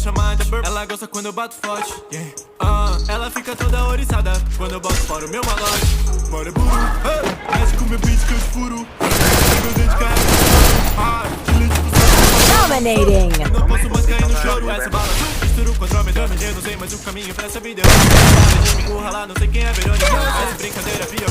chamante. Ela gosta quando eu bato forte, ela fica toda oriçada quando eu boto fora o meu malote. Bora buru, mexe com meu beat que eu esfuro. Meu dente Dominating. Não posso mais cair no choro. Essa bala misturo com Andrômeda. Eu não sei mais o caminho pra essa vida. Eu me encurralar, não sei quem é Verônica. Essa brincadeira via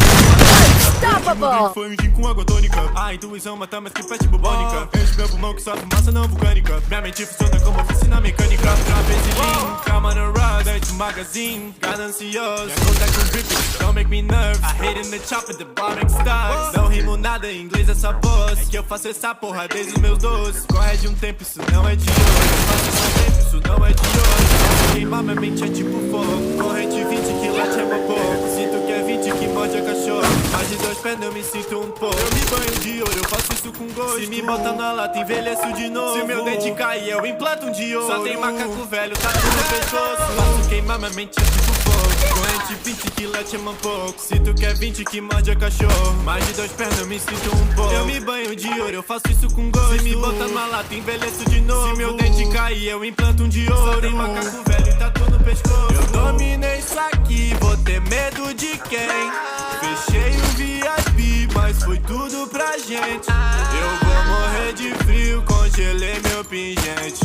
Unstoppable. foi um gin com água tônica. A intuição mata mais que peste bubônica. Enche meu pulmão que só fumaça não vulcânica. Minha mente funciona como oficina mecânica. Trapezilim, calma no ride, é de magazine. Ganancioso, minha conta com drip, don't make me nervous. I hate in the chopper, the bottom stars. Não rimo nada em inglês, essa voz. É que eu faço essa porra desde os meus 12. Corre de um tempo, isso não é de hoje. Eu faço esse tempo, isso não é de hoje. Queimar minha mente é tipo fogo. Corrente 20 que late é meu pouco. Sinto que é 20 que morde a cachorro. Mais de 2 pés eu me sinto um pouco. Eu me banho de ouro, eu faço isso com gosto. Se me bota na lata, envelheço de novo. Se meu dente cair, eu implanto um de ouro. Só tem macaco velho, tá tudo no pescoço. Faço queimar minha mente é tipo fogo. Corrente 20 que late é meu pouco. Sinto que é 20 que morde a cachorro. Mais de 2 pés eu me sinto um pouco. Eu me banho de ouro, eu faço isso com gosto. Se me bota na lata, envelheço de novo. Se meu dente cair, eu implanto um de ouro. Só tem macaco velho e tatu no pescoço. Eu dominei isso aqui, vou ter medo de quem? Fechei o VIP, mas foi tudo pra gente. Eu vou morrer de frio, congelei meu pingente.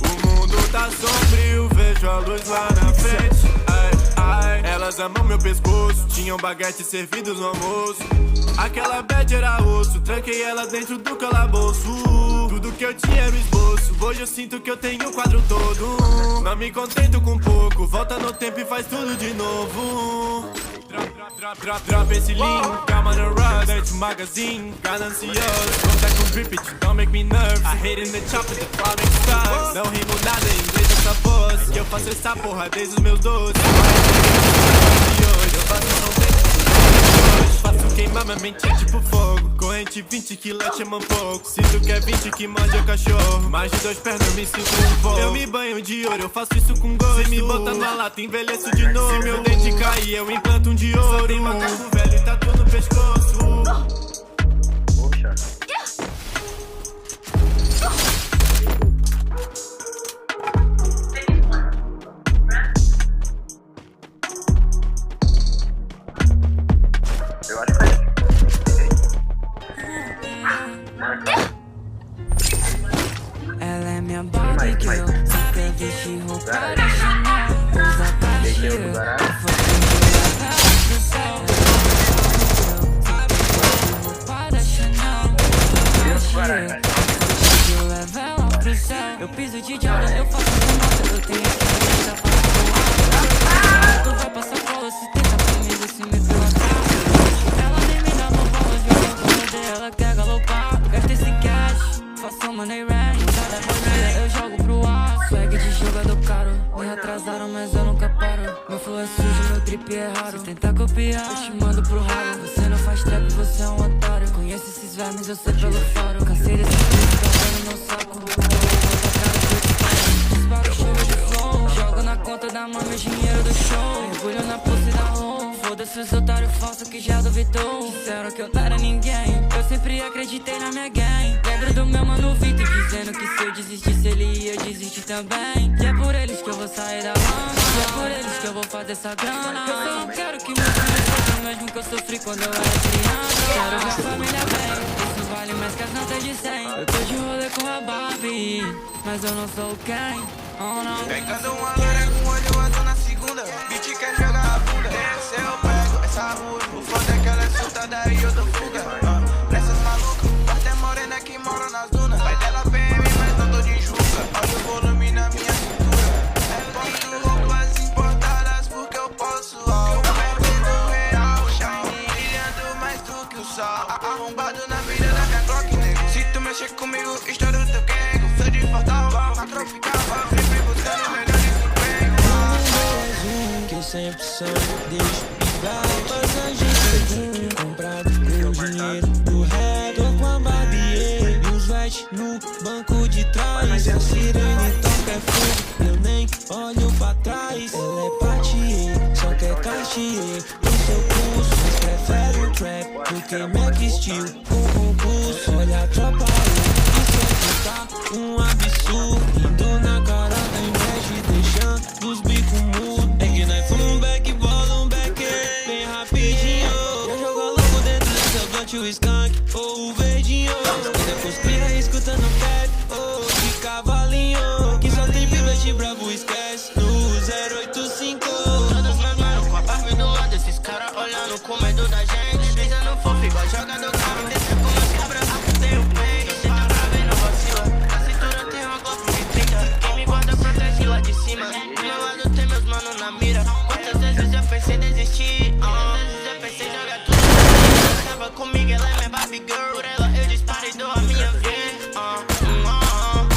O mundo tá sombrio, vejo a luz lá na frente. Elas amam meu pescoço, tinham baguetes servidos no almoço. Aquela bad era osso, tranquei ela dentro do calabouço. Tudo que eu tinha era o esboço, hoje eu sinto que eu tenho o quadro todo. Não me contento com pouco, volta no tempo e faz tudo de novo. Drop esse link, calma no ride, é de magazine. Ganancioso, conta com drip, don't make me nervous. I hate in the chopper, the falling stars. Não rimo nada em inglês, essa voz. Que eu faço essa porra desde os meus 12. Eu faço não tem. Faço queimar minha mente é tipo fogo. Corrente 20 que late é um pouco. Sinto que é 20 que morde o cachorro. Mais de 2 pés eu me sinto um pouco. Eu me banho de ouro, eu faço isso com gosto. Se me botar na lata, envelheço de novo. Se meu dente cair, eu implanto um de ouro. Só tem macaco velho e tatu no pescoço. Poxa. Eu acho que ela é minha body girl, só quer vestir roupa da Chanel. Usa caixeiro, roupa da Chanel. Eu levo ela pro céu. Eu piso de diablo, eu faço fumaça. Eu tenho que deixar pra tu vai passar cola se tenta comigo, se me pilotar. Ela nem me dá uma bola, joga com poder, ela quer galopar. Gasta esse cash, faço money run. Usada vermelha, eu jogo pro ar. Swag de jogador caro, me atrasaram, mas eu nunca paro. Meu flow é sujo, meu drip é raro. Se tentar copiar, eu te mando pro ralo. Você não faz trap, você é um otário. Conheço esses vermes, eu sei pelo faro. Cansei desse clipe, tá dando meu saco. Disparo chuva de flow, jogo na conta da mão meu dinheiro do show. Mergulho na pulse da roll. Foda-se os otários falsos que já duvidou. Disseram que eu não era ninguém, eu sempre acreditei na minha gang. Lembro do meu mano Vitor dizendo que se eu desistisse ele ia desistir também. Que é por eles que eu vou sair da lama, que é por eles que eu vou fazer essa grana. Eu só não quero que meus filhos sofram mesmo que eu sofri quando eu era criança. Quero ver a família bem, isso vale mais que as notas de 100. Eu tô de rolê com a Barbie, mas eu não sou quem. Oh não. Pegando uma loira com olho azul na segunda. Bitch quer jogar a bunda. Esse eu pego, essa rua. O foda é que ela é soltada e eu dou fuga. Nessas malucas, até morena que mora nas dunas. Vai dela PM, mas não tô de enxuga. Olha o volume na minha cintura. Posto roupas importadas porque eu posso. O do real, shine, brilhando mais do que o sol. Arrombado na vida da minha Glock, nego. Se tu mexer comigo, estouro teu quego. Sou de Fortal, na tropical, sempre buscando melhor desempenho. Que sempre são Deus pra passagem comprado com dinheiro do ré. Tô com a Barbie e os vete no banco de trás. A sirene toca é fogo, eu nem olho pra trás. Ela é Patier, só quer Cartier no seu pulso, mas prefere o trap do que Mac Steel com concurso. Olha a tropa aí, isso aqui tá um absurdo. Indo na cara da inveja. skunk ou o verdinho. E depois cria escutando pep ou de cavalinho. Que só tem pivete bravo, esquece no 085. Todos meus manos com a Barbie do lado, esses caras olhando com medo da gente. Brisando fofo igual jogador carro, descer com as cabras, tem o peito. Cê tá pra ver, não vacila. Na cintura tem uma Glock de 30. Quem me guarda protege lá de cima. Do meu lado tem meus manos na mira. Quantas vezes eu pensei em desistir? Quantas vezes eu pensei em jogar tudo. Ela tava comigo, ela é minha Barbie girl. Por ela eu disparo e dou a minha vida.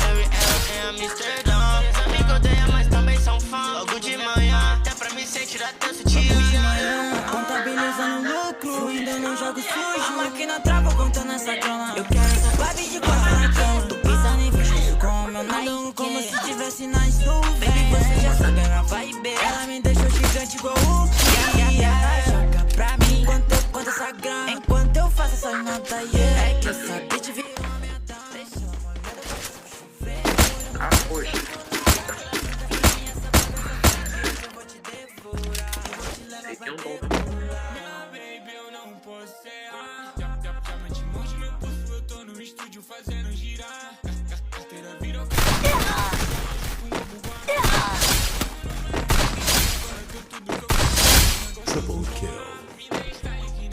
Eu e ela tem Amsterdã. Os amigos odeiam, mas também são fã. Logo de manhã, até pra me sentir até o sutiã. Contabilizando lucro, ainda não jogo sujo. A máquina trava contando essa grana. Eu quero essa Barbie de 4 na cama. Tô pisando em fecho com o meu Nike, como se tivesse nas nuvens. Baby, você já sabe a minha vibe. Ela me deixou gigante igual o